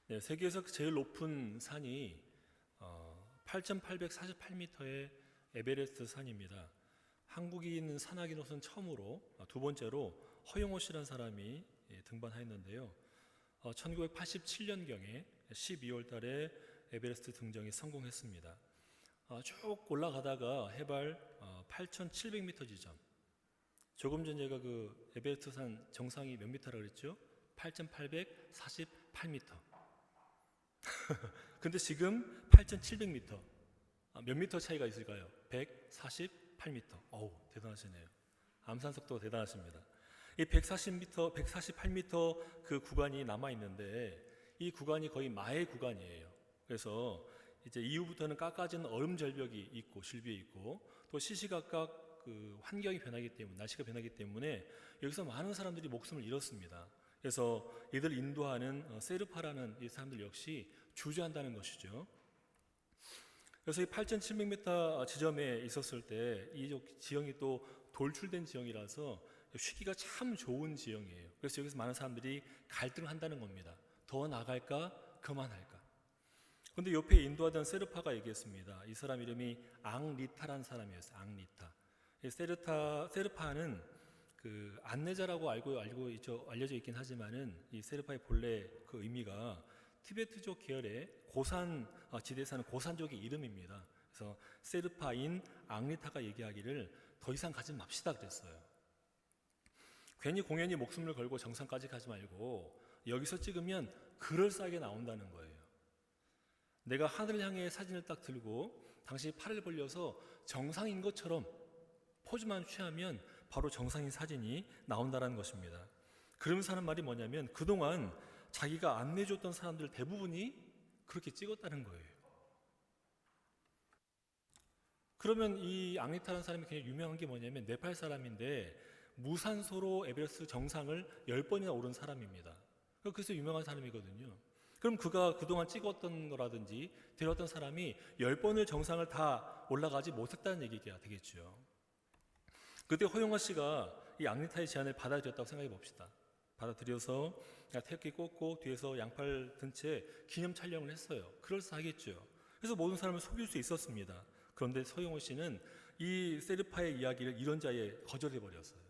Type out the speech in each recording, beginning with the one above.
네, 세계에서 제일 높은 산이 8,848m의 에베레스트 산입니다. 한국에 있는 산악인으로서는 처음으로, 두 번째로 허용호 씨라는 사람이 등반하였는데요. 1987년경에 12월 달에 에베레스트 등정에 성공했습니다. 쭉 올라가다가 해발 8,700m 지점, 조금 전 제가 그 에베레스트 산 정상이 몇 미터라고 그랬죠? 8,848m. 근데 지금 8,700m. 몇 미터 차이가 있을까요? 148m. 어우, 대단하시네요. 암산 속도가 대단하십니다. 이 140m, 148m 그 구간이 남아 있는데 이 구간이 거의 마의 구간이에요. 그래서 이제 이후부터는 깎아지는 얼음 절벽이 있고 실비에 있고 또 시시각각 그 환경이 변하기 때문에 날씨가 변하기 때문에 여기서 많은 사람들이 목숨을 잃었습니다. 그래서 이들 인도하는 세르파라는 이 사람들 역시 주저한다는 것이죠. 그래서 이 8,700m 지점에 있었을 때 이 지형이 또 돌출된 지형이라서 쉬기가 참 좋은 지형이에요. 그래서 여기서 많은 사람들이 갈등을 한다는 겁니다. 더 나갈까? 그만할까? 그런데 옆에 인도하던 세르파가 얘기했습니다. 이 사람 이름이 앙리타라는 사람이었어요. 앙리타. 세르파는 그 안내자라고 알려져 있긴 하지만은 이 세르파의 본래 그 의미가 티베트족 계열의 고산 지대에 사는 고산족의 이름입니다. 그래서 세르파인 앙리타가 얘기하기를 더 이상 가지 맙시다 그랬어요. 괜히 공연히 목숨을 걸고 정상까지 가지 말고 여기서 찍으면 그럴싸하게 나온다는 거예요. 내가 하늘을 향해 사진을 딱 들고 당신이 팔을 벌려서 정상인 것처럼 포즈만 취하면 바로 정상인 사진이 나온다는 것입니다. 그러면서 하는 말이 뭐냐면 그동안 자기가 안내해줬던 사람들 대부분이 그렇게 찍었다는 거예요. 그러면 이 앙리타라는 사람이 굉장히 유명한 게 뭐냐면 네팔 사람인데 무산소로 에베레스트 정상을 10번이나 오른 사람입니다. 그래서 유명한 사람이거든요. 그럼 그가 그동안 찍었던 거라든지 데려왔던 사람이 10번을 정상을 다 올라가지 못했다는 얘기가 되겠죠. 그때 허용화 씨가 이 앙리타의 제안을 받아들였다고 생각해 봅시다. 받아들여서 태극기 꽂고 뒤에서 양팔 든 채 기념 촬영을 했어요. 그럴싸하겠죠. 그래서 모든 사람을 속일 수 있었습니다. 그런데 허용화 씨는 이 세르파의 이야기를 이런 자에 거절해 버렸어요.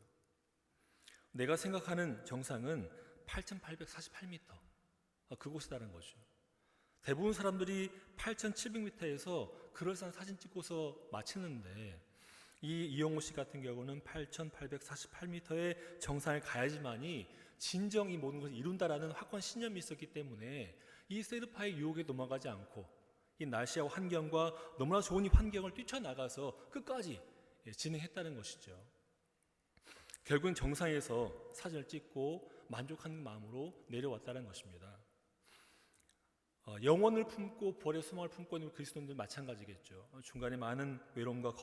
내가 생각하는 정상은 8,848m 그곳이라는 거죠. 대부분 사람들이 8,700m에서 그럴싸한 사진 찍고서 마치는데 이 이용호 씨 같은 경우는 8,848m의 정상에 가야지만이 진정 이 모든 것을 이룬다라는 확고한 신념이 있었기 때문에 이 세르파의 유혹에 넘어가지 않고 이 날씨와 환경과 너무나 좋은 이 환경을 뛰쳐나가서 끝까지 진행했다는 것이죠. 결국은 정상에서 사진을 찍고 만족하는 마음으로 내려왔다는 것입니다. 영혼을 품고 부활의 소망을 품고 있는 그리스도인들 마찬가지겠죠. 중간에 많은 외로움과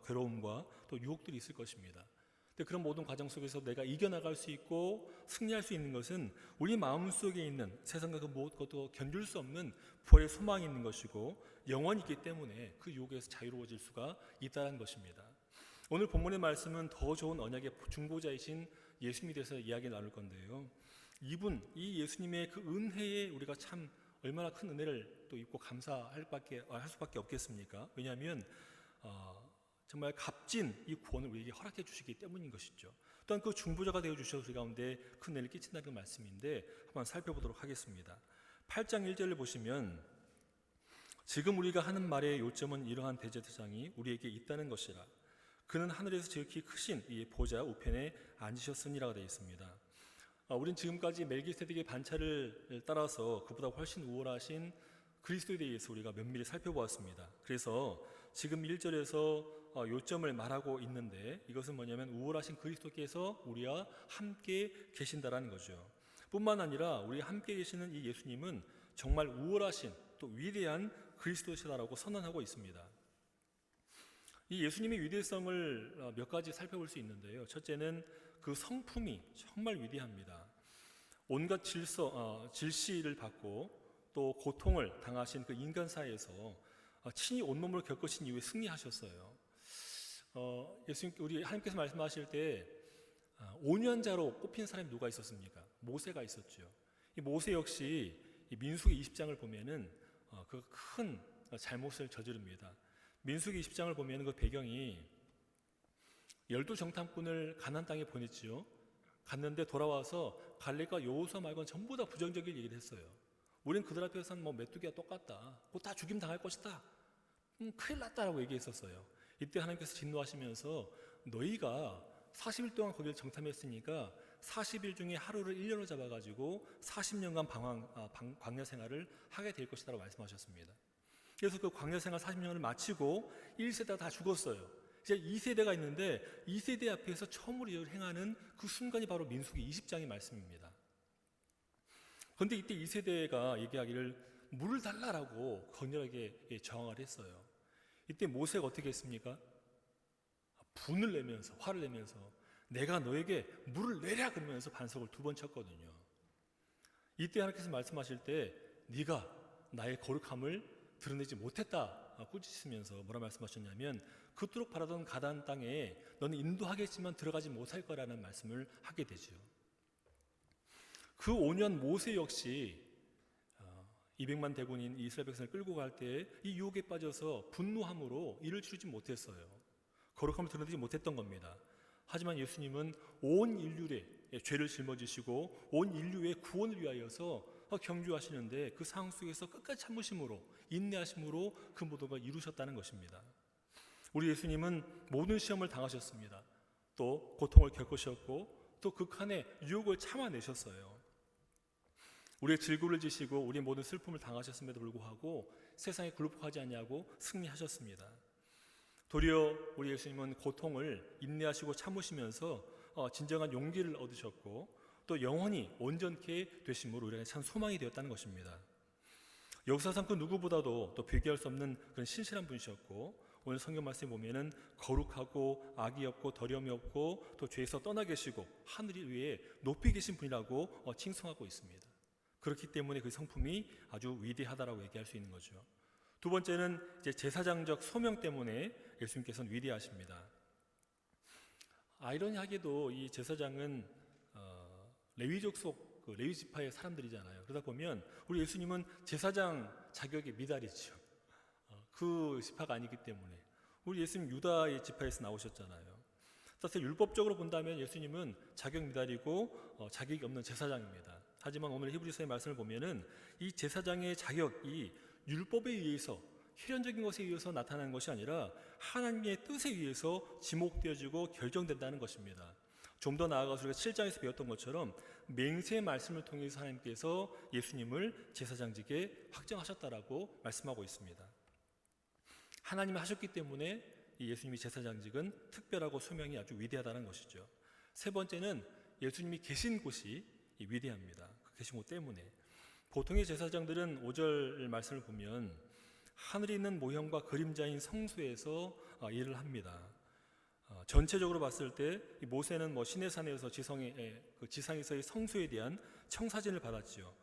괴로움과 또 유혹들이 있을 것입니다. 근데 그런 모든 과정 속에서 내가 이겨나갈 수 있고 승리할 수 있는 것은 우리 마음속에 있는 세상과 그 무엇과도 견딜 수 없는 부활의 소망이 있는 것이고 영원이 있기 때문에 그 유혹에서 자유로워질 수가 있다는 것입니다. 오늘 본문의 말씀은 더 좋은 언약의 중보자이신 예수님에 대해서 이야기 나눌 건데요. 이 예수님의 그 은혜에 우리가 참 얼마나 큰 은혜를 또 입고 감사할 수밖에 없겠습니까? 왜냐하면 정말 값진 이 구원을 우리에게 허락해 주시기 때문인 것이죠. 또한 그 중보자가 되어 주셔서 우리 가운데 큰 은혜를 끼친다는 말씀인데 한번 살펴보도록 하겠습니다. 8장 1절을 보시면 지금 우리가 하는 말의 요점은 이러한 대제사장이 우리에게 있다는 것이라. 그는 하늘에서 지극히 크신 이 보좌 우편에 앉으셨으니라고 되어 있습니다. 우린 지금까지 멜기세덱의 반차를 따라서 그보다 훨씬 우월하신 그리스도에 대해서 우리가 면밀히 살펴보았습니다. 그래서 지금 1절에서 요점을 말하고 있는데 이것은 뭐냐면 우월하신 그리스도께서 우리와 함께 계신다라는 거죠. 뿐만 아니라 우리 함께 계시는 이 예수님은 정말 우월하신 또 위대한 그리스도시다라고 선언하고 있습니다. 이 예수님의 위대성을 몇 가지 살펴볼 수 있는데요. 첫째는 그 성품이 정말 위대합니다. 온갖 질시를 받고 또 고통을 당하신 그 인간사에서 친히 온몸으로 겪으신 이후에 승리하셨어요. 예수님 우리 하나님께서 말씀하실 때 5년자로 꼽힌 사람이 누가 있었습니까? 모세가 있었죠. 이 모세 역시 이 민수기 20장을 보면은 그 큰 잘못을 저지릅니다. 민수기 20장을 보면 그 배경이 12정탐꾼을 가나안 땅에 보냈지요. 갔는데 돌아와서 갈렙과 여호수아 말고는 전부 다 부정적인 얘기를 했어요. 우린 그들 앞에서는 뭐 메뚜기와 똑같다. 곧 다 죽임 당할 것이다. 큰일 났다라고 얘기했었어요. 이때 하나님께서 진노하시면서 너희가 40일 동안 거기를 정탐했으니까 40일 중에 하루를 1년으로 잡아가지고 40년간 광야 생활을 하게 될 것이라고 말씀하셨습니다. 그래서 그 광야 생활 40년을 마치고 1세대가 다 죽었어요. 이제 2세대가 있는데 2세대 앞에서 처음으로 행하는 그 순간이 바로 민수기 20장의 말씀입니다. 그런데 이때 2세대가 얘기하기를 물을 달라라고 강렬하게 저항을 했어요. 이때 모세가 어떻게 했습니까? 분을 내면서, 화를 내면서 내가 너에게 물을 내랴 그러면서 반석을 2번 쳤거든요. 이때 하나님께서 말씀하실 때 네가 나의 거룩함을 드러내지 못했다 꾸짖으면서 뭐라 말씀하셨냐면 그토록 바라던 가나안 땅에 너는 인도하겠지만 들어가지 못할 거라는 말씀을 하게 되죠. 그 5년 모세 역시 200만 대군인 이스라엘 백성을 끌고 갈 때 이 유혹에 빠져서 분노함으로 이를 치르지 못했어요. 거룩함을 드러내지 못했던 겁니다. 하지만 예수님은 온 인류의 죄를 짊어지시고 온 인류의 구원을 위하여서 경주하시는데 그 상황 속에서 끝까지 참으심으로 인내하심으로 그 모든 걸 이루셨다는 것입니다. 우리 예수님은 모든 시험을 당하셨습니다. 또 고통을 겪으셨고 또 극한의 유혹을 참아내셨어요. 우리의 질고를 지시고 우리의 모든 슬픔을 당하셨음에도 불구하고 세상에 굴복하지 않냐고 승리하셨습니다. 도리어 우리 예수님은 고통을 인내하시고 참으시면서 진정한 용기를 얻으셨고 또 영원히 온전케 되심으로 우리가 참 소망이 되었다는 것입니다. 역사상 그 누구보다도 또 비교할 수 없는 그런 신실한 분이셨고 오늘 성경 말씀에 보면은 거룩하고 악이 없고 더러움이 없고 또 죄에서 떠나 계시고 하늘 위에 높이 계신 분이라고 칭송하고 있습니다. 그렇기 때문에 그 성품이 아주 위대하다라고 얘기할 수 있는 거죠. 두 번째는 이제 제사장적 소명 때문에 예수님께서는 위대하십니다. 아이러니하게도 이 제사장은 레위족 속 그 레위 지파의 사람들이잖아요. 그러다 보면 우리 예수님은 제사장 자격의 미달이죠. 그 지파가 아니기 때문에 우리 예수님 유다의 지파에서 나오셨잖아요. 사실 율법적으로 본다면 예수님은 자격 미달이고 자격이 없는 제사장입니다. 하지만 오늘 히브리서의 말씀을 보면은 이 제사장의 자격이 율법에 의해서 혈연적인 것에 의해서 나타나는 것이 아니라 하나님의 뜻에 의해서 지목되어지고 결정된다는 것입니다. 좀 더 나아가서 우리가 7장에서 배웠던 것처럼 맹세의 말씀을 통해서 하나님께서 예수님을 제사장직에 확정하셨다라고 말씀하고 있습니다. 하나님이 하셨기 때문에 이 예수님이 제사장직은 특별하고 소명이 아주 위대하다는 것이죠. 세 번째는 예수님이 계신 곳이 위대합니다. 그 계신 곳 때문에 보통의 제사장들은 5절 말씀을 보면 하늘에 있는 모형과 그림자인 성소에서 일을 합니다. 전체적으로 봤을 때 모세는 시내산에서 지상에서의 성소에 대한 청사진을 받았지요.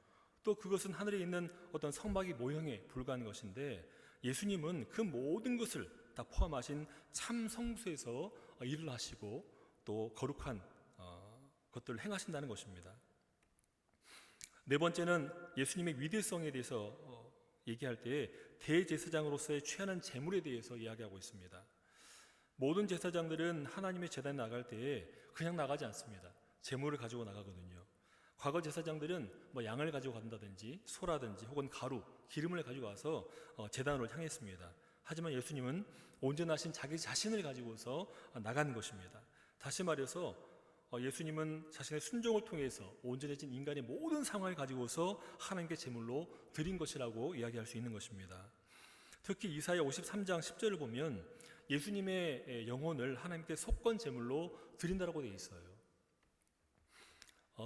또 그것은 하늘에 있는 어떤 성막의 모형에 불과한 것인데 예수님은 그 모든 것을 다 포함하신 참 성소에서 일을 하시고 또 거룩한 것들을 행하신다는 것입니다. 네 번째는 예수님의 위대성에 대해서 얘기할 때 대제사장으로서의 취하는 제물에 대해서 이야기하고 있습니다. 모든 제사장들은 하나님의 제단에 나갈 때에 그냥 나가지 않습니다. 제물을 가지고 나가거든요. 과거 제사장들은 양을 가지고 간다든지 소라든지 혹은 가루, 기름을 가지고 와서 제단으로 향했습니다. 하지만 예수님은 온전하신 자기 자신을 가지고서 나가는 것입니다. 다시 말해서 예수님은 자신의 순종을 통해서 온전해진 인간의 모든 상황을 가지고서 하나님께 제물로 드린 것이라고 이야기할 수 있는 것입니다. 특히 이사야 53장 10절을 보면 예수님의 영혼을 하나님께 속건 제물로 드린다라고 되어 있어요.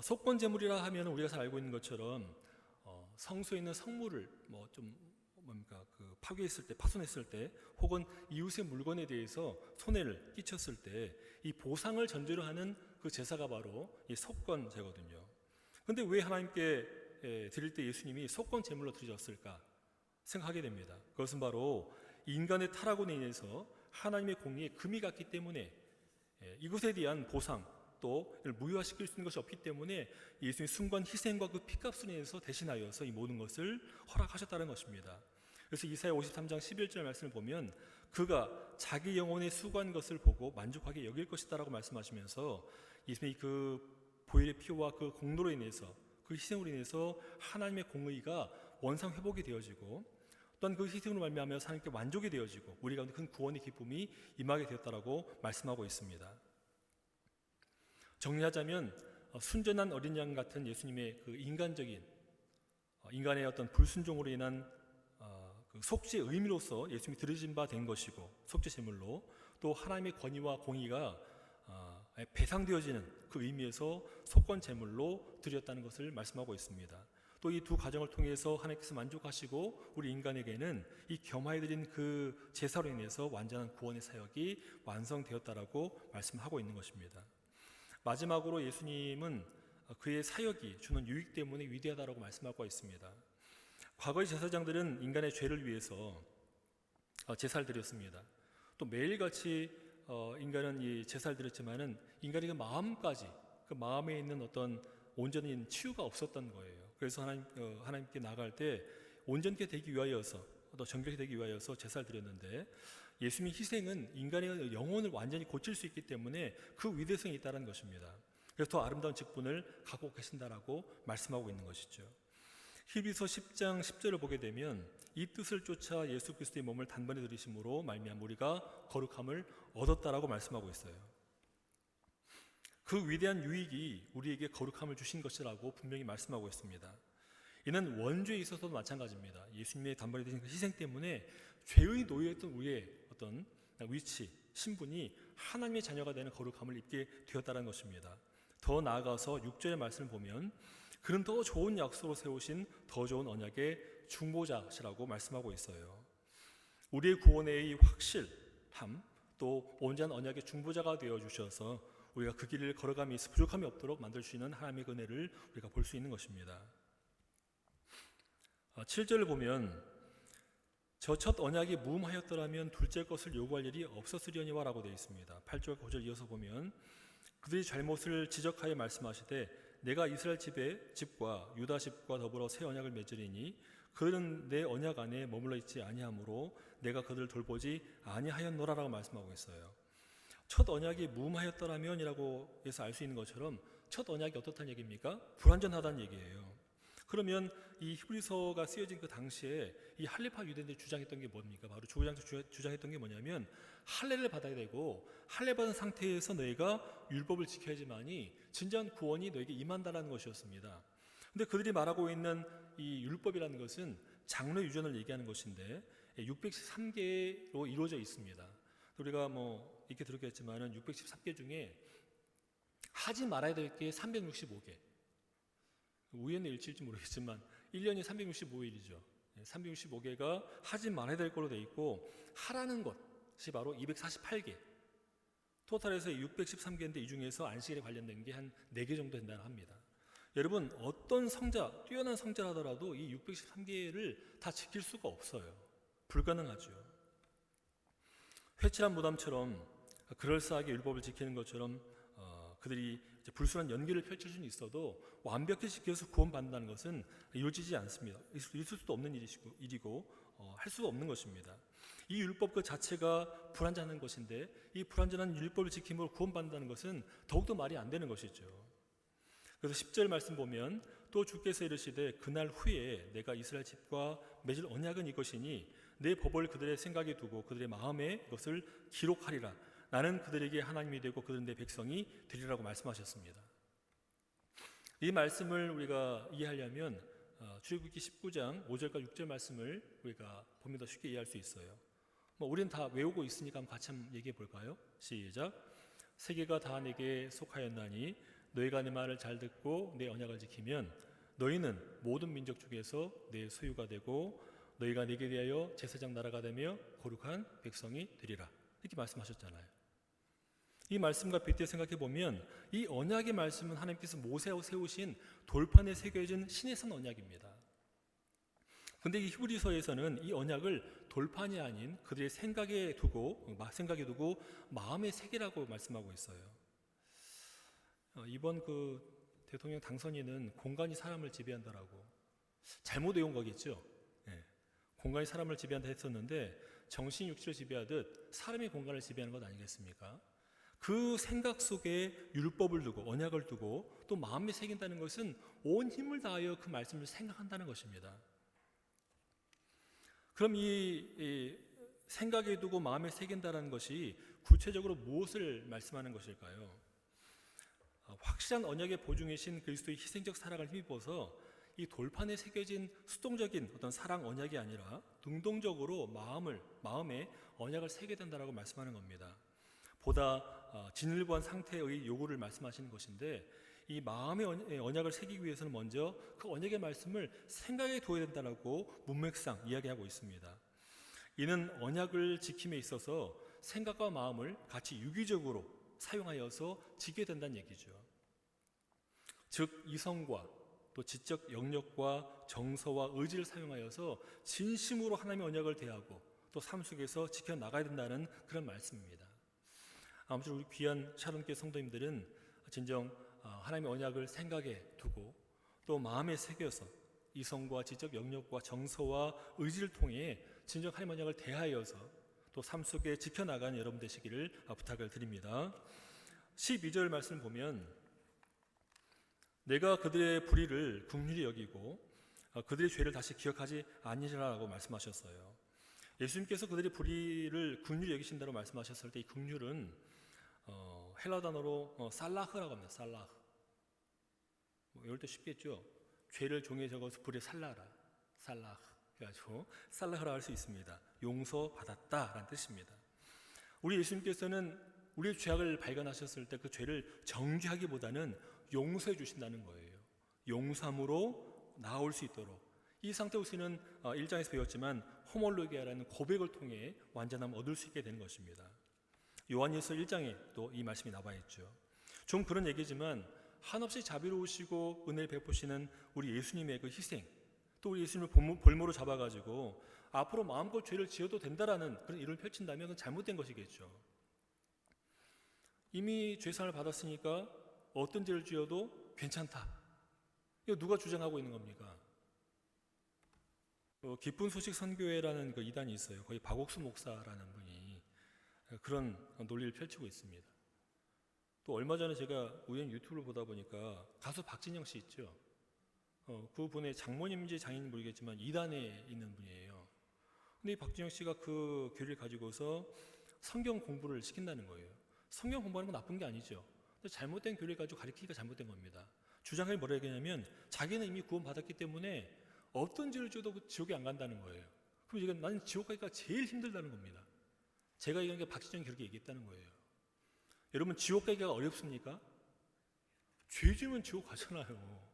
속건 제물이라 하면 우리가 잘 알고 있는 것처럼 성소에 있는 성물을 파괴했을 때, 파손했을 때, 혹은 이웃의 물건에 대해서 손해를 끼쳤을 때 이 보상을 전제로 하는 그 제사가 바로 이 속건제거든요. 그런데 왜 하나님께 드릴 때 예수님이 속건 제물로 드리셨을까 생각하게 됩니다. 그것은 바로 인간의 타락으로 인해서 하나님의 공의에 금이 갔기 때문에 이것에 대한 보상, 또 무효화시킬 수 있는 것이 없기 때문에 예수님의 순간 희생과 그 피값으로 인해서 대신하여서 이 모든 것을 허락하셨다는 것입니다. 그래서 이사야 53장 11절 말씀을 보면 그가 자기 영혼에 수고한 것을 보고 만족하게 여길 것이다라고 말씀하시면서 예수님의 그 보혈의 피와 그 공로로 인해서 그 희생으로 인해서 하나님의 공의가 원상 회복이 되어지고 또한 그 희생으로 말미암아 하나님께 만족이 되어지고 우리 가운데 큰 구원의 기쁨이 임하게 되었다라고 말씀하고 있습니다. 정리하자면 순전한 어린 양 같은 예수님의 그 인간적인 인간의 어떤 불순종으로 인한 그 속죄의 의미로서 예수님이 드려진 바 된 것이고 속죄 제물로 또 하나님의 권위와 공의가 배상되어지는 그 의미에서 속건 제물로 드렸다는 것을 말씀하고 있습니다. 또 이 두 과정을 통해서 하나님께서 만족하시고 우리 인간에게는 이 겸하여 드린 그 제사로 인해서 완전한 구원의 사역이 완성되었다라고 말씀하고 있는 것입니다. 마지막으로 예수님은 그의 사역이 주는 유익 때문에 위대하다라고 말씀하고 있습니다. 과거의 제사장들은 인간의 죄를 위해서 제사를 드렸습니다. 또 매일같이 인간은 이 제사를 드렸지만은 인간의 그 마음까지 그 마음에 있는 어떤 온전한 치유가 없었던 거예요. 그래서 하나님께 나아갈 때 온전케 되기 위하여서 또 정결케 되기 위하여서 제사를 드렸는데 예수님의 희생은 인간의 영혼을 완전히 고칠 수 있기 때문에 그 위대성이 있다는 것입니다. 그래서 더 아름다운 직분을 갖고 계신다라고 말씀하고 있는 것이죠. 히브리서 10장 10절을 보게 되면 이 뜻을 쫓아 예수 그리스도의 몸을 단번에 들이심으로 말미암아 우리가 거룩함을 얻었다라고 말씀하고 있어요. 그 위대한 유익이 우리에게 거룩함을 주신 것이라고 분명히 말씀하고 있습니다. 이는 원죄에 있어서도 마찬가지입니다. 예수님의 단번에 되신 그 희생 때문에 죄의 노예였던 우리의 어떤 위치, 신분이 하나님의 자녀가 되는 거룩함을 입게 되었다는 것입니다. 더 나아가서 6절의 말씀을 보면 그는 더 좋은 약속으로 세우신 더 좋은 언약의 중보자시라고 말씀하고 있어요. 우리의 구원의 이 확실함 또 온전한 언약의 중보자가 되어주셔서 우리가 그 길을 걸어감이 있어 부족함이 없도록 만들 수 있는 하나님의 은혜를 우리가 볼 수 있는 것입니다. 7절을 보면 저 첫 언약이 무음하였더라면 둘째 것을 요구할 일이 없었으려니와 라고 되어 있습니다. 8절 9절 이어서 보면 그들이 잘못을 지적하여 말씀하시되 내가 이스라엘 집과 유다 집과 더불어 새 언약을 맺으리니 그들은 내 언약 안에 머물러 있지 아니하므로 내가 그들을 돌보지 아니하였노라라고 말씀하고 있어요. 첫 언약이 무음하였더라면이라고 해서 알 수 있는 것처럼 첫 언약이 어떻다는 얘기입니까? 불완전하다는 얘기예요. 그러면 이 히브리서가 쓰여진 그 당시에 이 할례파 유대인들이 주장했던 게 뭡니까? 바로 주장했던 게 뭐냐면 할례를 받아야 되고 할례 받은 상태에서 너희가 율법을 지켜야지만이 진정한 구원이 너에게 임한다라는 것이었습니다. 근데 그들이 말하고 있는 이 율법이라는 것은 장로 유전을 얘기하는 것인데 613개로 이루어져 있습니다. 우리가 이렇게 들었겠지만은 613개 중에 하지 말아야 될 게 365개. 우연의 일치일지 모르겠지만 1년이 365일이죠. 365개가 하지 말아야 될 걸로 되어 있고 하라는 것이 바로 248개. 토탈에서 613개인데 이 중에서 안식일에 관련된 게 한 4개 정도 된다고 합니다. 여러분 어떤 성자, 뛰어난 성자를 하더라도 이 613개를 다 지킬 수가 없어요. 불가능하죠. 회칠한 무덤처럼 그럴싸하게 율법을 지키는 것처럼 그들이 불순한 연기를 펼칠 수는 있어도 완벽히 지켜서 구원받는다는 것은 이루어지지 않습니다. 있을 수도 없는 일이고 할 수도 없는 것입니다. 이 율법 그 자체가 불완전한 것인데 이 불완전한 율법을 지킴으로 구원받는다는 것은 더욱더 말이 안 되는 것이죠. 그래서 10절 말씀 보면 또 주께서 이르시되 그날 후에 내가 이스라엘 집과 맺을 언약은 이것이니 내 법을 그들의 생각에 두고 그들의 마음에 이것을 기록하리라. 나는 그들에게 하나님이 되고 그들은 내 백성이 되리라고 말씀하셨습니다. 이 말씀을 우리가 이해하려면 출애굽기 19장 5절과 6절 말씀을 우리가 보면 더 쉽게 이해할 수 있어요. 우리는 다 외우고 있으니까 한번 같이 한번 얘기해 볼까요? 시작. 세계가 다 내게 속하였나니 너희가 내 말을 잘 듣고 내 언약을 지키면 너희는 모든 민족 중에서 내 소유가 되고 너희가 내게 대하여 제사장 나라가 되며 거룩한 백성이 되리라. 이렇게 말씀하셨잖아요. 이 말씀과 빗대 생각해 보면 이 언약의 말씀은 하나님께서 모세하고 세우신 돌판에 새겨진 신의 산 언약입니다. 그런데 이 히브리서에서는 이 언약을 돌판이 아닌 그들의 생각에 두고 마음의 세계라고 말씀하고 있어요. 이번 대통령 당선인은 공간이 사람을 지배한다라고 잘못 외운 거겠죠. 예. 공간이 사람을 지배한다 했었는데 정신이 육체를 지배하듯 사람이 공간을 지배하는 것 아니겠습니까? 그 생각 속에 율법을 두고 언약을 두고 또 마음에 새긴다는 것은 온 힘을 다하여 그 말씀을 생각한다는 것입니다. 그럼 이 생각에 두고 마음에 새긴다는 것이 구체적으로 무엇을 말씀하는 것일까요? 확실한 언약의 보증이신 그리스도의 희생적 사랑을 힘입어서 이 돌판에 새겨진 수동적인 어떤 사랑 언약이 아니라 능동적으로 마음에 언약을 새게 된다라고 말씀하는 겁니다. 보다 진일보한 상태의 요구를 말씀하시는 것인데 이 마음의 언약을 새기기 위해서는 먼저 그 언약의 말씀을 생각에 둬야 된다라고 문맥상 이야기하고 있습니다. 이는 언약을 지킴에 있어서 생각과 마음을 같이 유기적으로 사용하여서 지게 된다는 얘기죠. 즉 이성과 또 지적 영역과 정서와 의지를 사용하여서 진심으로 하나님의 언약을 대하고 또 삶 속에서 지켜나가야 된다는 그런 말씀입니다. 아무쪼록 우리 귀한 샤론교회 성도님들은 진정 하나님의 언약을 생각에 두고 또 마음에 새겨서 이성과 지적 영역과 정서와 의지를 통해 진정 하나님의 언약을 대하여서 또 삶 속에 지켜나가는 여러분 되시기를 부탁을 드립니다. 12절 말씀 보면 내가 그들의 불의를 긍휼히 여기고 그들의 죄를 다시 기억하지 아니하리라고 말씀하셨어요. 예수님께서 그들의 불의를 긍휼히 여기신다고 말씀하셨을 때 이 긍휼은 헬라 단어로 살라흐라고 합니다. 살라흐. 이럴 때 쉽겠죠. 죄를 종이에 적어서 불에 살라라. 살라흐. 그래가지고 살라흐라 할 수 있습니다. 용서받았다라는 뜻입니다. 우리 예수님께서는 우리의 죄악을 발견하셨을 때 그 죄를 정죄하기보다는 용서해 주신다는 거예요. 용서함으로 나올 수 있도록. 이 상태 우리는 1장에서 배웠지만 호몰로기아라는 고백을 통해 완전함을 얻을 수 있게 되는 것입니다. 요한일서 1장에 또 이 말씀이 나와 있죠. 좀 그런 얘기지만 한없이 자비로우시고 은혜를 베푸시는 우리 예수님의 그 희생, 또 우리 예수님을 볼모로 잡아가지고 앞으로 마음껏 죄를 지어도 된다라는 그런 이론을 펼친다면 그건 잘못된 것이겠죠. 이미 죄상을 받았으니까 어떤 죄를 지어도 괜찮다. 이거 누가 주장하고 있는 겁니까? 기쁜 소식 선교회라는 그 이단이 있어요. 거기 박옥수 목사라는 분이 그런 논리를 펼치고 있습니다. 또 얼마 전에 제가 우연히 유튜브를 보다 보니까 가수 박진영 씨 있죠. 그분의 장모님인지 장인인지 모르겠지만 이단에 있는 분이에요. 근데 이 박진영 씨가 그 교리를 가지고서 성경 공부를 시킨다는 거예요. 성경 공부하는 건 나쁜 게 아니죠. 근데 잘못된 교리를 가지고 가르치기가 잘못된 겁니다. 주장을 뭐라 얘기하냐면 자기는 이미 구원받았기 때문에 어떤 죄를 지어도 지옥에 안 간다는 거예요. 그럼 이건 나는 지옥 가기가 제일 힘들다는 겁니다. 제가 얘기한 게 박진영이 그렇게 얘기했다는 거예요. 여러분 지옥 가기가 어렵습니까? 죄 지으면 지옥 가잖아요.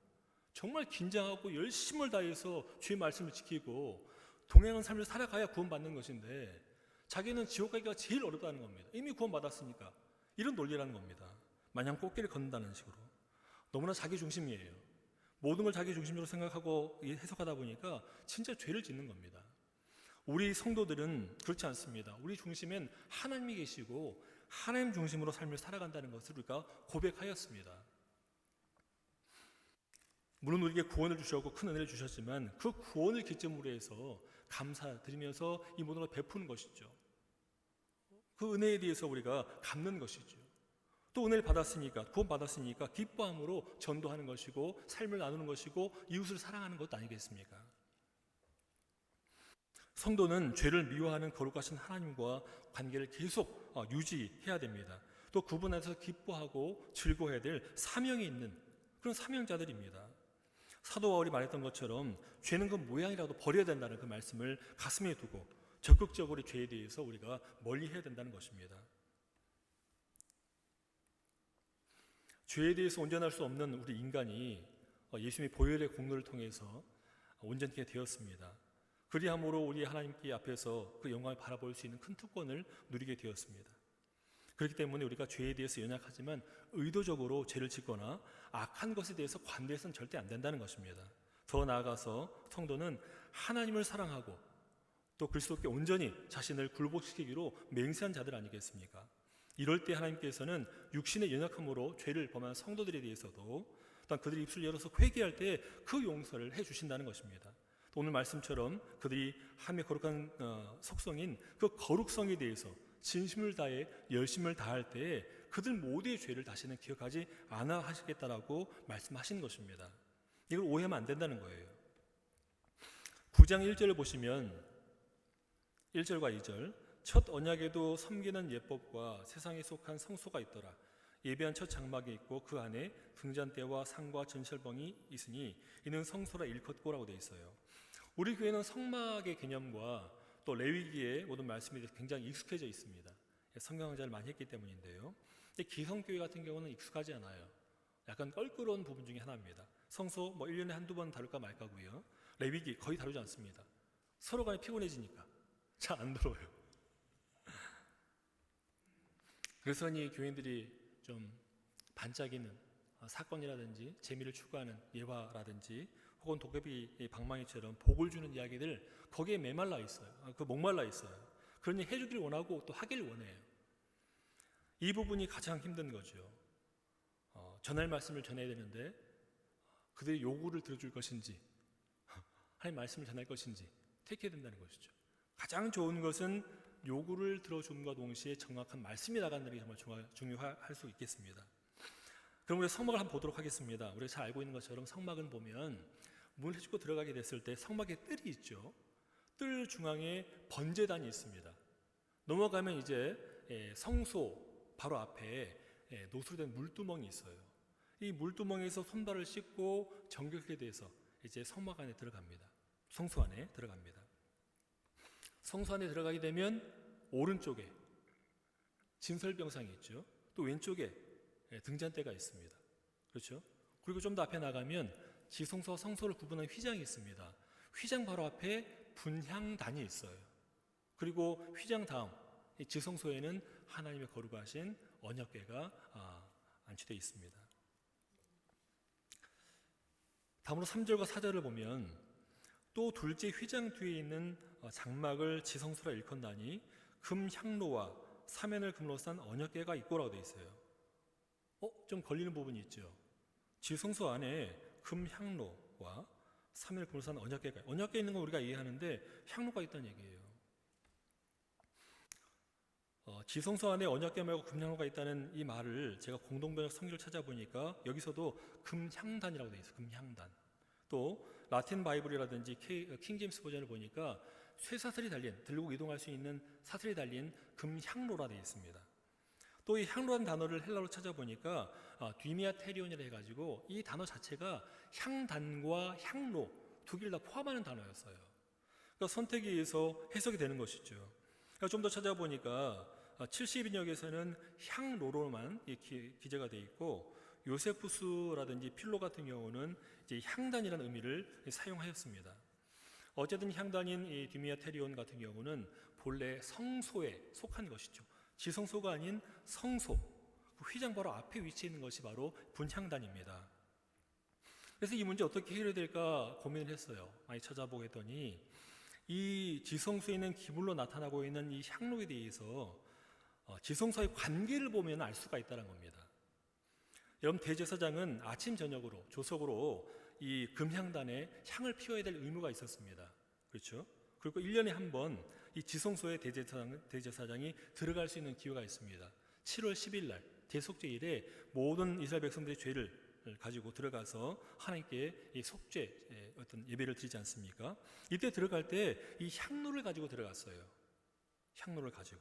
정말 긴장하고 열심을 다해서 주의 말씀을 지키고 동행하는 삶을 살아가야 구원받는 것인데 자기는 지옥 가기가 제일 어렵다는 겁니다. 이미 구원받았으니까. 이런 논리라는 겁니다. 마냥 꽃길을 걷는다는 식으로. 너무나 자기 중심이에요. 모든 걸 자기 중심으로 생각하고 해석하다 보니까 진짜 죄를 짓는 겁니다. 우리 성도들은 그렇지 않습니다. 우리 중심엔 하나님이 계시고 하나님 중심으로 삶을 살아간다는 것을 우리가 고백하였습니다. 물론 우리에게 구원을 주셨고 큰 은혜를 주셨지만 그 구원을 기점으로 해서 감사드리면서 이 모든 걸 베푸는 것이죠. 그 은혜에 대해서 우리가 갚는 것이죠. 또 은혜를 받았으니까, 구원 받았으니까 기뻐함으로 전도하는 것이고 삶을 나누는 것이고 이웃을 사랑하는 것도 아니겠습니까? 성도는 죄를 미워하는 거룩하신 하나님과 관계를 계속 유지해야 됩니다. 또 그분 안에서 기뻐하고 즐거워해야 될 사명이 있는 그런 사명자들입니다. 사도 바울이 말했던 것처럼 죄는 그 모양이라도 버려야 된다는 그 말씀을 가슴에 두고 적극적으로 죄에 대해서 우리가 멀리해야 된다는 것입니다. 죄에 대해서 온전할 수 없는 우리 인간이 예수님의 보혈의 공로를 통해서 온전케 되었습니다. 그리함으로 우리 하나님께 앞에서 그 영광을 바라볼 수 있는 큰 특권을 누리게 되었습니다. 그렇기 때문에 우리가 죄에 대해서 연약하지만 의도적으로 죄를 짓거나 악한 것에 대해서 관대해서는 절대 안 된다는 것입니다. 더 나아가서 성도는 하나님을 사랑하고 또 그리스도께 온전히 자신을 굴복시키기로 맹세한 자들 아니겠습니까? 이럴 때 하나님께서는 육신의 연약함으로 죄를 범한 성도들에 대해서도 또한 그들이 입술을 열어서 회개할 때 그 용서를 해주신다는 것입니다. 또 오늘 말씀처럼 그들이 하나님의 거룩한 속성인 그 거룩성에 대해서 진심을 다해 열심을 다할 때 그들 모두의 죄를 다시는 기억하지 않아 하시겠다라고 말씀하신 것입니다. 이걸 오해하면 안 된다는 거예요. 9장 1절을 보시면 1절과 2절, 첫 언약에도 섬기는 예법과 세상에 속한 성소가 있더라. 예배한 첫 장막이 있고 그 안에 등잔대와 상과 전설봉이 있으니 이는 성소라 일컫고라고 되어 있어요. 우리 교회는 성막의 개념과 또 레위기의 모든 말씀이 굉장히 익숙해져 있습니다. 성경 강좌를 많이 했기 때문인데요. 근데 기성교회 같은 경우는 익숙하지 않아요. 약간 껄끄러운 부분 중에 하나입니다. 성소 1년에 한두 번 다룰까 말까고요. 레위기 거의 다루지 않습니다. 서로 간에 피곤해지니까 잘 안 들어요. 그래서 이 교인들이 좀 반짝이는 사건이라든지 재미를 추구하는 예화라든지 혹은 도깨비 방망이처럼 복을 주는 이야기들 거기에 메말라 있어요. 목말라 있어요. 그러니 해주기를 원하고 또 하기를 원해요. 이 부분이 가장 힘든 거죠. 전할 말씀을 전해야 되는데 그들의 요구를 들어줄 것인지 하나님 말씀을 전할 것인지 택해야 된다는 것이죠. 가장 좋은 것은 요구를 들어줌과 동시에 정확한 말씀이 나간다는 게 정말 중요할 수 있겠습니다. 그럼 우리 성막을 한번 보도록 하겠습니다. 우리가 잘 알고 있는 것처럼 성막은 보면 문을 해주고 들어가게 됐을 때 성막에 뜰이 있죠. 뜰 중앙에 번제단이 있습니다. 넘어가면 이제 성소 바로 앞에 노수된 물두멍이 있어요. 이 물두멍에서 손발을 씻고 정결하게 돼서 이제 성막 안에 들어갑니다. 성소 안에 들어갑니다. 성소 안에 들어가게 되면 오른쪽에 진설병상이 있죠. 또 왼쪽에 등잔대가 있습니다. 그렇죠? 그리고 좀 더 앞에 나가면 지성소와 성소를 구분하는 휘장이 있습니다. 휘장 바로 앞에 분향단이 있어요. 그리고 휘장 다음 지성소에는 하나님의 거룩하신 언약궤가 안치되어 있습니다. 다음으로 3절과 4절을 보면 또 둘째 휘장 뒤에 있는 장막을 지성소라 일컫나니 금향로와 사면을 금으로 싼 언약궤가 있고라고 되어 있어요. 좀 걸리는 부분이 있죠. 지성소 안에 금향로와 사면을 금으로 싼 언약궤가, 언약궤 있는 건 우리가 이해하는데 향로가 있다는 얘기예요. 지성소 안에 언약궤 말고 금향로가 있다는 이 말을 제가 공동번역 성경을 찾아보니까 여기서도 금향단이라고 되어 있어요. 금향단. 또 라틴 바이블이라든지 킹제임스 버전을 보니까 쇠사슬이 달린, 들고 이동할 수 있는 사슬이 달린 금향로라 되어 있습니다. 또 이 향로라는 단어를 헬라어로 찾아보니까 뒤미아테리온이라 해가지고 이 단어 자체가 향단과 향로 두 개를 다 포함하는 단어였어요. 그러니까 선택에 의해서 해석이 되는 것이죠. 좀 더 찾아보니까 70인역에서는 향로로만 기재가 되어 있고 요세푸스라든지 필로 같은 경우는 이제 향단이라는 의미를 사용하였습니다. 어쨌든 향단인 이 디미아테리온 같은 경우는 본래 성소에 속한 것이죠. 지성소가 아닌 성소, 그 휘장 바로 앞에 위치해 있는 것이 바로 분향단입니다. 그래서 이 문제 어떻게 해결해야 될까 고민을 했어요. 많이 찾아보고 했더니 이 지성소에 있는 기물로 나타나고 있는 이 향로에 대해서 지성소의 관계를 보면 알 수가 있다는 겁니다. 여러분, 대제사장은 아침 저녁으로 조석으로 이 금향단에 향을 피워야 될 의무가 있었습니다. 그렇죠? 그리고 1년에 한 번 이 지성소에 대제사장이 들어갈 수 있는 기회가 있습니다. 7월 10일 날 대속죄일에 모든 이스라엘 백성들의 죄를 가지고 들어가서 하나님께 이 속죄 어떤 예배를 드리지 않습니까? 이때 들어갈 때 이 향로를 가지고 들어갔어요. 향로를 가지고.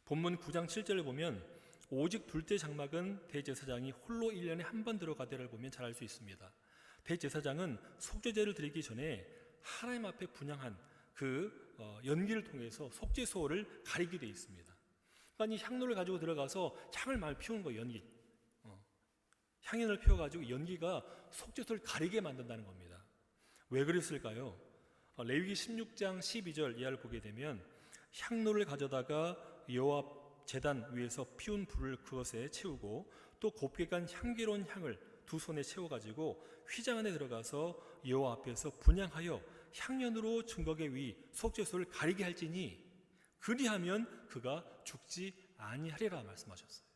본문 9장 7절을 보면 오직 둘째 장막은 대제사장이 홀로 1년에 한 번 들어가되를 보면 잘 알 수 있습니다. 대제사장은 속죄제를 드리기 전에 하나님 앞에 분향한 그 연기를 통해서 속죄소를 가리게 되어 있습니다. 그러니까 이 향로를 가지고 들어가서 향을 많이 피우는 거예요. 연기. 향연을 피워가지고 연기가 속죄소를 가리게 만든다는 겁니다. 왜 그랬을까요? 레위기 16장 12절 이하를 보게 되면 향로를 가져다가 여호와 제단 위에서 피운 불을 그것에 채우고 또 곱게 간 향기로운 향을 두 손에 채워가지고 휘장 안에 들어가서 여호와 앞에서 분향하여 향연으로 증거계 위 속죄소를 가리게 할지니 그리하면 그가 죽지 아니하리라 말씀하셨어요.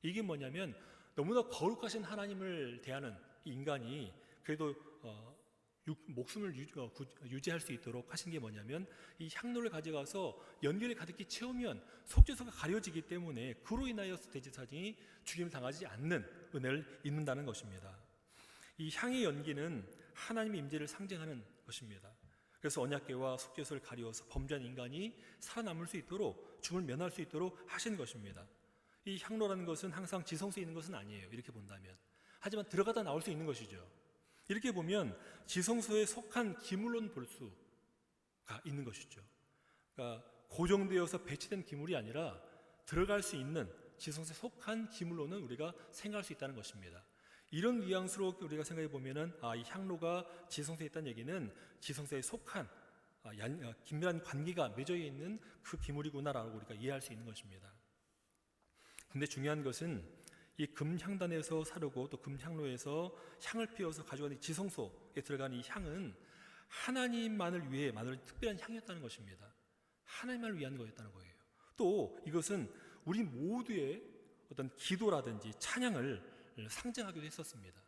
이게 뭐냐면 너무나 거룩하신 하나님을 대하는 인간이 그래도 목숨을 유지할 수 있도록 하신 게 뭐냐면 이 향로를 가져가서 연기를 가득히 채우면 속죄소가 가려지기 때문에 그로 인하여서 대제사장이 죽임을 당하지 않는 은혜를 입는다는 것입니다. 이 향의 연기는 하나님의 임재를 상징하는 것입니다. 그래서 언약궤와 속죄소를 가리워서 범죄한 인간이 살아남을 수 있도록 죽음을 면할 수 있도록 하신 것입니다. 이 향로라는 것은 항상 지성소에 있는 것은 아니에요. 이렇게 본다면. 하지만 들어가다 나올 수 있는 것이죠. 이렇게 보면 지성소에 속한 기물로는 볼 수가 있는 것이죠. 그러니까 고정되어서 배치된 기물이 아니라 들어갈 수 있는 지성소에 속한 기물로는 우리가 생각할 수 있다는 것입니다. 이런 뉘앙스로 우리가 생각해 보면은 이 향로가 지성소에 있다는 얘기는 지성소에 속한 긴밀한 관계가 맺어 있는 그 기물이구나라고 우리가 이해할 수 있는 것입니다. 근데 중요한 것은 이 금향단에서 사르고 또 금향로에서 향을 피워서 가져가는 지성소에 들어간 이 향은 하나님만을 위해 만든 특별한 향이었다는 것입니다. 하나님만을 위한 거였다는 거예요. 또 이것은 우리 모두의 어떤 기도라든지 찬양을 상징하기도 했었습니다.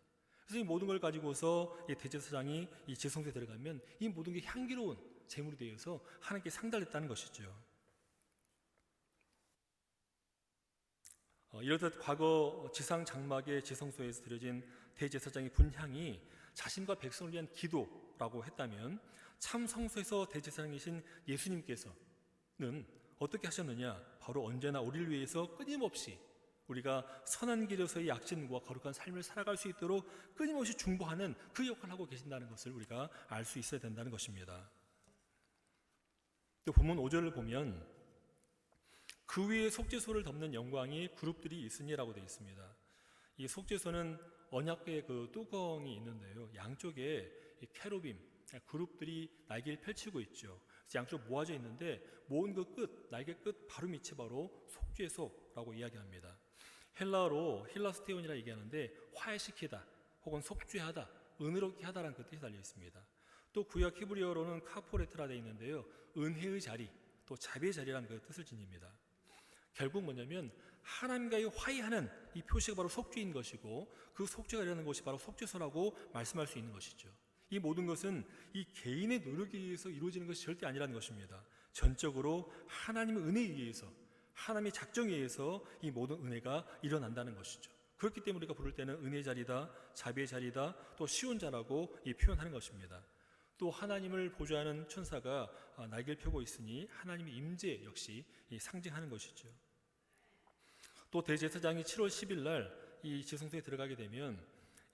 그래서 이 모든 걸 가지고서 이 대제사장이 이 지성소에 들어가면 이 모든 게 향기로운 제물이 되어서 하나님께 상달했다는 것이죠. 이렇듯 과거 지상 장막의 지성소에서 드려진 대제사장의 분향이 자신과 백성을 위한 기도라고 했다면 참 성소에서 대제사장이신 예수님께서는 어떻게 하셨느냐? 바로 언제나 우리를 위해서 끊임없이 우리가 선한 길에서의 약진과 거룩한 삶을 살아갈 수 있도록 끊임없이 중보하는 그 역할을 하고 계신다는 것을 우리가 알 수 있어야 된다는 것입니다. 또 본문 5절을 보면 그 위에 속죄소를 덮는 영광이 그룹들이 있으니라고 되어 있습니다. 이 속죄소는 언약궤의 그 뚜껑이 있는데요. 양쪽에 이 케루빔, 그룹들이 날개를 펼치고 있죠. 그래서 양쪽 모아져 있는데 모은 그 끝, 날개 끝 바로 밑이 바로 속죄소라고 이야기합니다. 헬라어로 힐라스테온이라 얘기하는데 화해시키다 혹은 속죄하다, 은혜롭게 하다라는 그 뜻이 달려 있습니다. 또 구약 히브리어로는 카포레트라 되어 있는데요. 은혜의 자리, 또 자비의 자리라는 그 뜻을 지닙니다. 결국 뭐냐면 하나님과의 화해하는 이 표시가 바로 속죄인 것이고 그 속죄가 일어나는 것이 바로 속죄소라고 말씀할 수 있는 것이죠. 이 모든 것은 이 개인의 노력에 의해서 이루어지는 것이 절대 아니라는 것입니다. 전적으로 하나님의 은혜에 의해서 하나님의 작정에 의해서 이 모든 은혜가 일어난다는 것이죠. 그렇기 때문에 우리가 부를 때는 은혜의 자리다, 자비의 자리다, 또 시온자라고 표현하는 것입니다. 또 하나님을 보좌하는 천사가 날개를 펴고 있으니 하나님의 임재 역시 상징하는 것이죠. 또 대제사장이 7월 10일 날 이 지성소에 들어가게 되면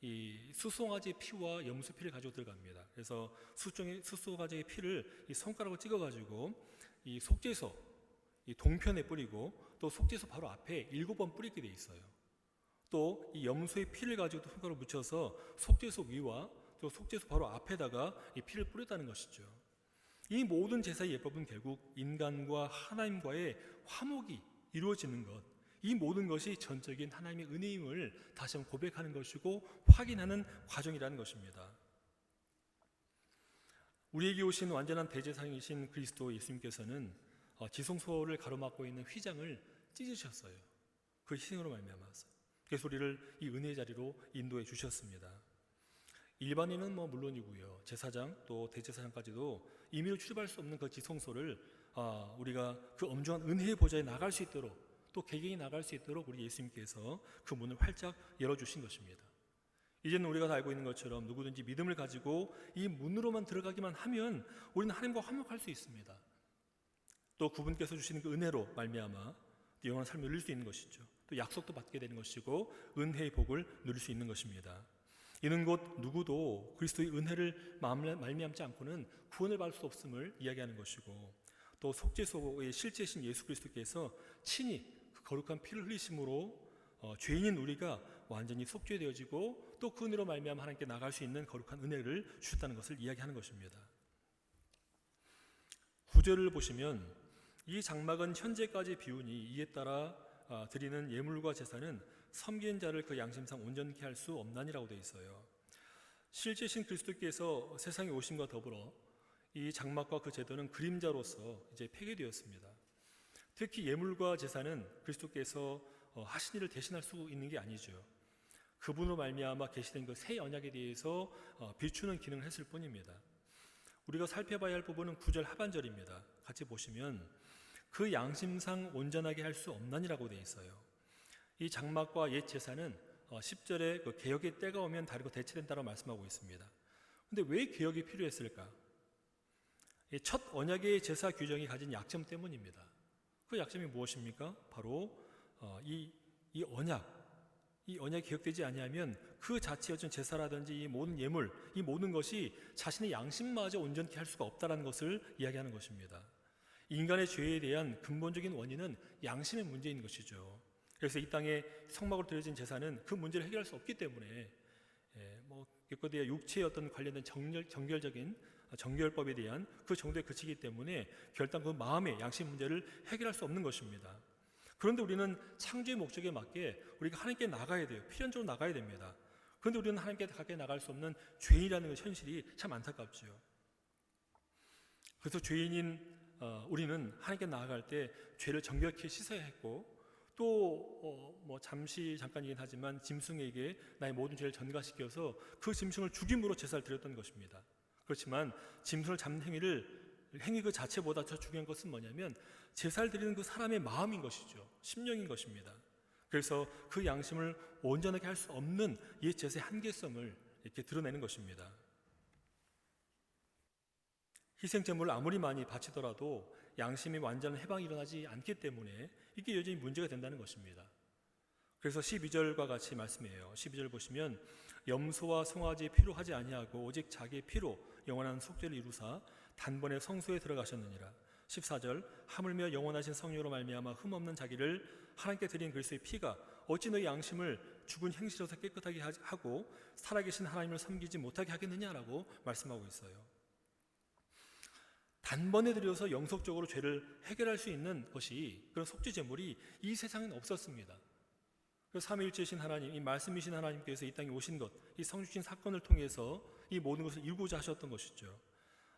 이 수송아지의 피와 염소 피를 가지고 들어갑니다. 그래서 수송아지의 피를 이 손가락으로 찍어가지고 이 속죄소 이 동편에 뿌리고 또 속죄소 바로 앞에 7번 뿌리게 돼 있어요. 또 이 염소의 피를 가지고 또 손가락으로 묻혀서 속죄소 위와 또 속죄소 바로 앞에다가 이 피를 뿌렸다는 것이죠. 이 모든 제사의 예법은 결국 인간과 하나님과의 화목이 이루어지는 것, 이 모든 것이 전적인 하나님의 은혜임을 다시 한번 고백하는 것이고 확인하는 과정이라는 것입니다. 우리에게 오신 완전한 대제사장이신 그리스도 예수님께서는 지성소를 가로막고 있는 휘장을 찢으셨어요. 그 희생으로 말미암아서. 그래서 우리를 이 은혜의 자리로 인도해 주셨습니다. 일반인은 물론이고요, 제사장 또 대제사장까지도 임의로 출입할 수 없는 그 지성소를 우리가 그 엄중한 은혜의 보좌에 나갈 수 있도록 또 개개인이 나갈 수 있도록 우리 예수님께서 그 문을 활짝 열어주신 것입니다. 이제는 우리가 다 알고 있는 것처럼 누구든지 믿음을 가지고 이 문으로만 들어가기만 하면 우리는 하나님과 화목할 수 있습니다. 또 그분께서 주시는 그 은혜로 말미암아 영원한 삶을 누릴 수 있는 것이죠. 또 약속도 받게 되는 것이고 은혜의 복을 누릴 수 있는 것입니다. 이는 곧 누구도 그리스도의 은혜를 말미암지 않고는 구원을 받을 수 없음을 이야기하는 것이고 또 속죄소의 실제신 예수 그리스도께서 친히 그 거룩한 피를 흘리심으로 죄인인 우리가 완전히 속죄되어지고 또 그 은혜로 말미암아 하나님께 나갈 수 있는 거룩한 은혜를 주셨다는 것을 이야기하는 것입니다. 9절을 보시면 이 장막은 현재까지 비우니 이에 따라 드리는 예물과 제사는 섬기는 자를 그 양심상 온전케 할 수 없나니라고 되어 있어요. 실제신 그리스도께서 세상에 오심과 더불어 이 장막과 그 제도는 그림자로서 이제 폐기되었습니다. 특히 예물과 제사는 그리스도께서 하신 일을 대신할 수 있는 게 아니죠. 그분으로 말미암아 계시된 그 새 언약에 대해서 비추는 기능을 했을 뿐입니다. 우리가 살펴봐야 할 부분은 9절 하반절입니다. 같이 보시면 그 양심상 온전하게 할 수 없나니라고 되어 있어요. 이 장막과 옛 제사는 10절에 그 개혁의 때가 오면 다르고 대체된다고 말씀하고 있습니다. 그런데 왜 개혁이 필요했을까? 첫 언약의 제사 규정이 가진 약점 때문입니다. 그 약점이 무엇입니까? 바로 이 언약이 개혁되지 아니하면 그 자체의 어떤 제사라든지 이 모든 예물, 이 모든 것이 자신의 양심마저 온전케 할 수가 없다는 것을 이야기하는 것입니다. 인간의 죄에 대한 근본적인 원인은 양심의 문제인 것이죠. 그래서 이 땅에 성막으로 드려진 제사는 그 문제를 해결할 수 없기 때문에 기껏해야 육체의 어떤 관련된 정결적인 정결법에 대한 그 정도에 그치기 때문에 결단 그 마음의 양심 문제를 해결할 수 없는 것입니다. 그런데 우리는 창조의 목적에 맞게 우리가 하나님께 나가야 돼요. 필연적으로 나가야 됩니다. 그런데 우리는 하나님께 가까이 나갈 수 없는 죄인이라는 그 현실이 참 안타깝죠. 그래서 죄인인 우리는 하나님께 나아갈 때 죄를 정결케 씻어야 했고 또 잠깐이긴 하지만 짐승에게 나의 모든 죄를 전가시켜서 그 짐승을 죽임으로 제사를 드렸던 것입니다. 그렇지만 짐승을 잡는 행위 그 자체보다 더 중요한 것은 뭐냐면 제사를 드리는 그 사람의 마음인 것이죠. 심령인 것입니다. 그래서 그 양심을 온전하게 할 수 없는 옛 제사의 한계성을 이렇게 드러내는 것입니다. 희생제물을 아무리 많이 바치더라도 양심의 완전한 해방이 일어나지 않기 때문에 이게 여전히 문제가 된다는 것입니다. 그래서 12절과 같이 말씀해요. 12절 보시면 염소와 송아지의 피로 하지 아니하고 오직 자기의 피로 영원한 속죄를 이루사 단번에 성소에 들어가셨느니라. 14절 하물며 영원하신 성령으로 말미암아 흠없는 자기를 하나님께 드린 그리스도의 피가 어찌 너희 양심을 죽은 행실에서 깨끗하게 하고 살아계신 하나님을 섬기지 못하게 하겠느냐라고 말씀하고 있어요. 단번에 들여서 영속적으로 죄를 해결할 수 있는 것이 그런 속죄 제물이 이 세상엔 없었습니다. 그래서 삼위일체이신 하나님, 이 말씀이신 하나님께서 이 땅에 오신 것, 이 성육신 사건을 통해서 이 모든 것을 이루고자 하셨던 것이죠.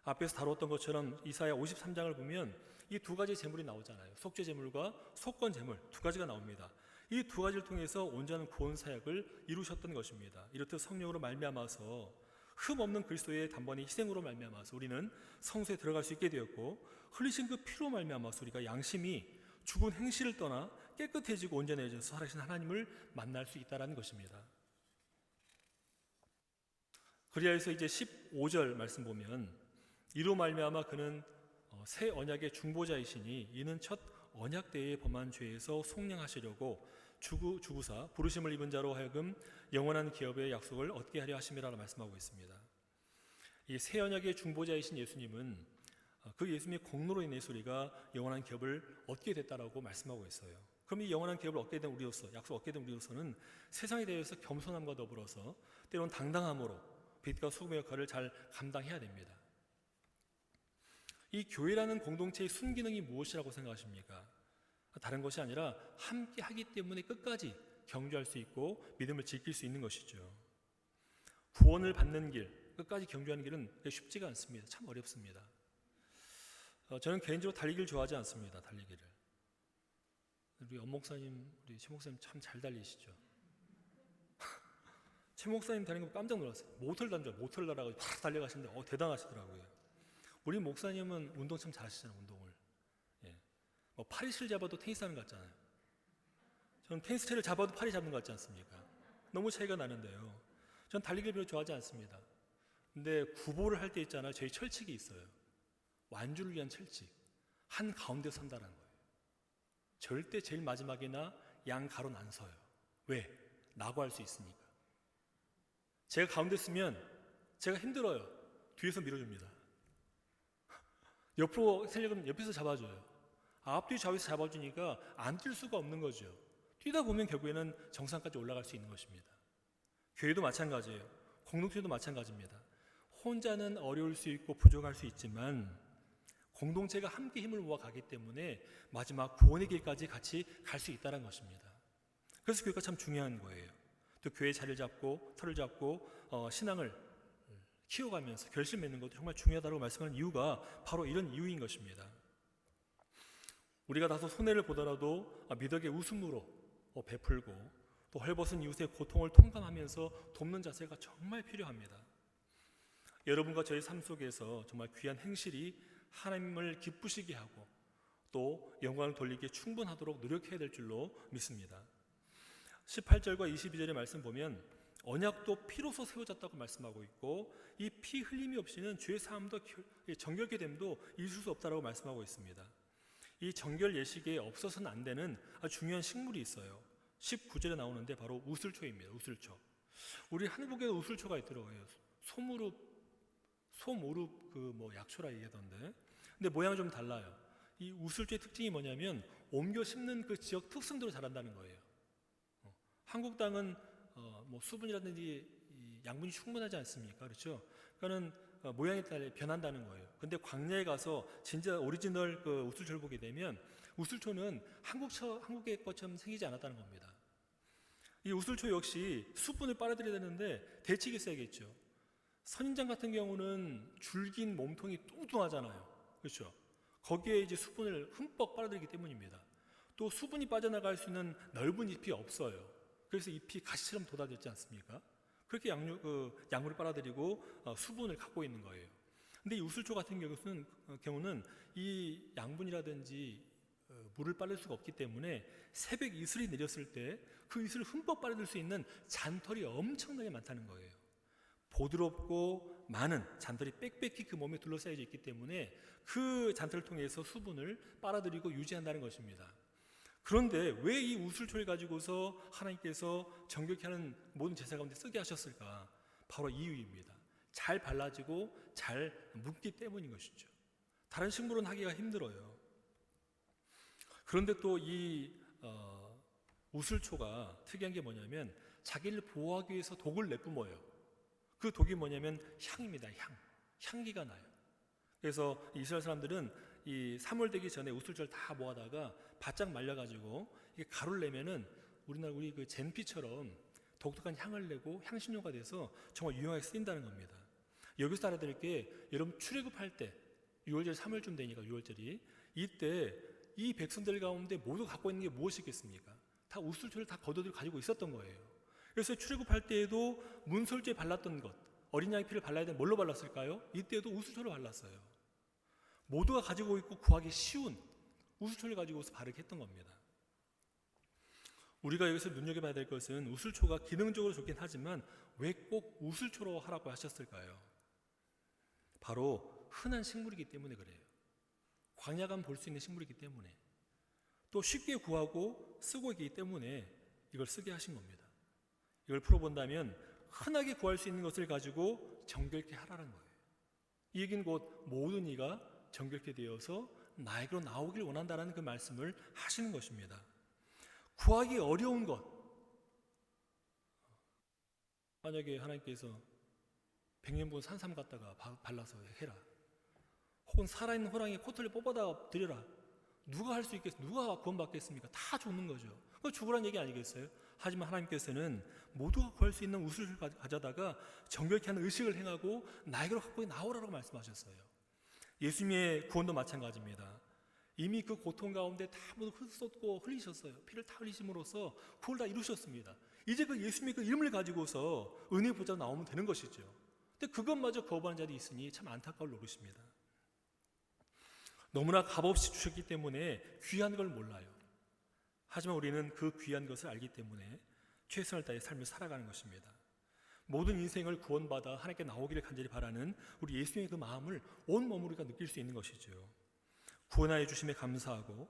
앞에서 다뤘던 것처럼 이사야 53장을 보면 이 두 가지 제물이 나오잖아요. 속죄 제물과 속건 제물 두 가지가 나옵니다. 이 두 가지를 통해서 온전한 구원 사역을 이루셨던 것입니다. 이렇듯 성령으로 말미암아서 흠없는 그리스도의 단번에 희생으로 말미암아서 우리는 성소에 들어갈 수 있게 되었고 흘리신 그 피로 말미암아서 우리가 양심이 죽은 행실을 떠나 깨끗해지고 온전해져서 살아계신 하나님을 만날 수 있다는 것입니다. 그리하여서 이제 15절 말씀 보면 이로 말미암아 그는 새 언약의 중보자이시니 이는 첫 언약 때에 범한 죄에서 속량하시려고 주구사 부르심을 입은 자로 하여금 영원한 기업의 약속을 얻게 하려 하심이라고 말씀하고 있습니다. 이 새 언약의 중보자이신 예수님은 그 예수님의 공로로 인해서 우리가 영원한 기업을 얻게 됐다라고 말씀하고 있어요. 그럼 이 영원한 기업을 얻게 된 우리로서, 약속 얻게 된 우리로서는 세상에 대해서 겸손함과 더불어서 때로는 당당함으로 빛과 소금의 역할을 잘 감당해야 됩니다. 이 교회라는 공동체의 순기능이 무엇이라고 생각하십니까? 다른 것이 아니라 함께 하기 때문에 끝까지 경주할 수 있고 믿음을 지킬 수 있는 것이죠. 구원을 받는 길, 끝까지 경주하는 길은 쉽지가 않습니다. 참 어렵습니다. 저는 개인적으로 달리기를 좋아하지 않습니다. 달리기를. 우리 엄목사님, 우리 최 목사님 참 잘 달리시죠. 최 목사님 달리는 거 깜짝 놀랐어요. 모터를 날아가지고 팍 달려가시는데 대단하시더라고요. 우리 목사님은 운동 참 잘하시잖아요. 운동을. 팔이 실 잡아도 테니스 하는 것 같잖아요. 저는 테니스채를 잡아도 팔이 잡는 것 같지 않습니까? 너무 차이가 나는데요. 전 달리기를 별로 좋아하지 않습니다. 근데 구보를 할 때 있잖아요. 저희 철칙이 있어요. 완주를 위한 철칙. 한 가운데 선다라는 거예요. 절대 제일 마지막이나 양 가로는 안 서요. 왜? 낙오할 수 있으니까. 제가 가운데 쓰면 제가 힘들어요. 뒤에서 밀어줍니다. 옆으로 세력은 옆에서 잡아줘요. 앞뒤 좌우에서 잡아주니까 안 뛸 수가 없는 거죠. 뛰다 보면 결국에는 정상까지 올라갈 수 있는 것입니다. 교회도 마찬가지예요. 공동체도 마찬가지입니다. 혼자는 어려울 수 있고 부족할 수 있지만 공동체가 함께 힘을 모아 가기 때문에 마지막 구원의 길까지 같이 갈 수 있다는 것입니다. 그래서 교회가 참 중요한 거예요. 또 교회의 자리를 잡고 털을 잡고 신앙을 키워가면서 결실 맺는 것도 정말 중요하다고 말씀하는 이유가 바로 이런 이유인 것입니다. 우리가 다소 손해를 보더라도 미덕의 웃음으로 베풀고 또 헐벗은 이웃의 고통을 통감하면서 돕는 자세가 정말 필요합니다. 여러분과 저의 삶 속에서 정말 귀한 행실이 하나님을 기쁘시게 하고 또 영광을 돌리기에 충분하도록 노력해야 될 줄로 믿습니다. 18절과 22절의 말씀 보면 언약도 피로서 세워졌다고 말씀하고 있고 이 피 흘림이 없이는 죄 사함도 정결케 됨도 있을 수 없다라고 말씀하고 있습니다. 이 정결 예식에 없어서는 안 되는 아주 중요한 식물이 있어요. 19절에 나오는데 바로 우슬초입니다. 우슬초. 우리 한국에도 우슬초가 있더라고요. 소무릎 약초라 얘기하던데. 근데 모양이 좀 달라요. 이 우슬초의 특징이 뭐냐면 옮겨 심는 그 지역 특성대로 자란다는 거예요. 한국 땅은 수분이라든지 양분이 충분하지 않습니까? 그렇죠? 그러니까는 모양에 따라 변한다는 거예요. 근데 광야에 가서 진짜 오리지널 그 우슬초를 보게 되면 우슬초는 한국의 것처럼 생기지 않았다는 겁니다. 이 우슬초 역시 수분을 빨아들여야 되는데 대책이 세겠죠. 선인장 같은 경우는 줄긴 몸통이 뚱뚱하잖아요. 그렇죠? 거기에 이제 수분을 흠뻑 빨아들이기 때문입니다. 또 수분이 빠져나갈 수 있는 넓은 잎이 없어요. 그래서 잎이 가시처럼 돋아졌지 않습니까? 그렇게 약물을 빨아들이고 수분을 갖고 있는 거예요. 근데 이 우슬초 같은 경우는 이 양분이라든지 물을 빨을 수가 없기 때문에 새벽 이슬이 내렸을 때 그 이슬을 흠뻑 빨아들일 수 있는 잔털이 엄청나게 많다는 거예요. 부드럽고 많은 잔털이 빽빽히 그 몸에 둘러싸여져 있기 때문에 그 잔털을 통해서 수분을 빨아들이고 유지한다는 것입니다. 그런데 왜 이 우슬초를 가지고서 하나님께서 정결케 하는 모든 제사 가운데 쓰게 하셨을까? 바로 이유입니다. 잘 발라지고 잘 묻기 때문인 것이죠. 다른 식물은 하기가 힘들어요. 그런데 또 이 우슬초가 특이한 게 뭐냐면 자기를 보호하기 위해서 독을 내뿜어요. 그 독이 뭐냐면 향입니다. 향기가 나요. 그래서 이스라엘 사람들은 이 3월 되기 전에 우슬초를 다 모아다가 바짝 말려가지고 이게 가루를 내면은 우리 그 젠피처럼 독특한 향을 내고 향신료가 돼서 정말 유용하게 쓰인다는 겁니다. 여기서 알아드릴 게 여러분 출애굽할 때 6월절 3월쯤 되니까 6월절이 이때 이 백성들 가운데 모두 갖고 있는 게 무엇이겠습니까? 다 우슬초를 다 걷어들여 가지고 있었던 거예요. 그래서 출애굽할 때에도 문설주에 발랐던 것, 어린 양의 피를 발라야 되는 뭘로 발랐을까요? 이때도 우슬초를 발랐어요. 모두가 가지고 있고 구하기 쉬운 우슬초를 가지고서 바르게 했던 겁니다. 우리가 여기서 눈여겨봐야 될 것은 우슬초가 기능적으로 좋긴 하지만 왜 꼭 우슬초로 하라고 하셨을까요? 바로 흔한 식물이기 때문에 그래요. 광야 가면 볼 수 있는 식물이기 때문에 또 쉽게 구하고 쓰고 있기 때문에 이걸 쓰게 하신 겁니다. 이걸 풀어본다면 흔하게 구할 수 있는 것을 가지고 정결케 하라는 거예요. 이 얘기는 곧 모든 이가 정결케 되어서 나에게로 나오길 원한다는 그 말씀을 하시는 것입니다. 구하기 어려운 것, 만약에 하나님께서 백년분 산삼 갖다가 발라서 해라, 혹은 살아있는 호랑이 코털을 뽑아다 드려라, 누가 할 수 있겠습니까? 누가 구원받겠습니까? 다 죽는 거죠. 그거 죽으란 얘기 아니겠어요? 하지만 하나님께서는 모두가 구할 수 있는 우슬을 가져다가 정결케 하는 의식을 행하고 나에게로 갖고 나오라고 말씀하셨어요. 예수님의 구원도 마찬가지입니다. 이미 그 고통 가운데 다 모두 쏟고 흘리셨어요. 피를 다 흘리심으로써 구원을 다 이루셨습니다. 이제 그 예수님의 그 이름을 가지고서 은혜 보좌 나오면 되는 것이죠. 근데 그것마저 거부하는 자들이 있으니 참 안타까울 노릇입니다. 너무나 값없이 주셨기 때문에 귀한 걸 몰라요. 하지만 우리는 그 귀한 것을 알기 때문에 최선을 다해 삶을 살아가는 것입니다. 모든 인생을 구원받아 하나님께 나오기를 간절히 바라는 우리 예수님의 그 마음을 온몸으로 우리가 느낄 수 있는 것이죠. 구원하여 주심에 감사하고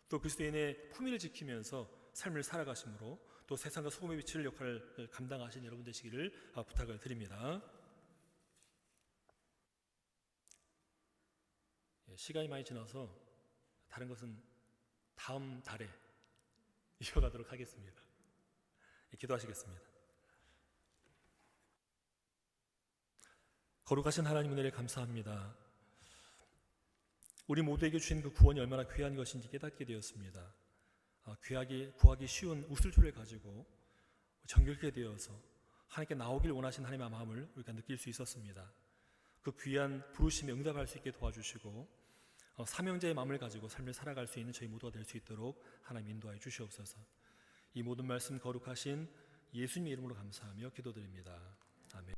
또 그리스도인의 품위를 지키면서 삶을 살아가심으로 또 세상과 소금의 빛을 역할을 감당하신 여러분 되시기를 부탁을 드립니다. 시간이 많이 지나서 다른 것은 다음 달에 이어가도록 하겠습니다. 기도하시겠습니다. 거룩하신 하나님 은혜를 감사합니다. 우리 모두에게 주신 그 구원이 얼마나 귀한 것인지 깨닫게 되었습니다. 구하기 쉬운 우슬초를 가지고 정결케 되어서 하나님께 나오길 원하신 하나님의 마음을 우리가 느낄 수 있었습니다. 그 귀한 부르심에 응답할 수 있게 도와주시고 사명자의 마음을 가지고 삶을 살아갈 수 있는 저희 모두가 될 수 있도록 하나님 인도하여 주시옵소서. 이 모든 말씀 거룩하신 예수님의 이름으로 감사하며 기도드립니다.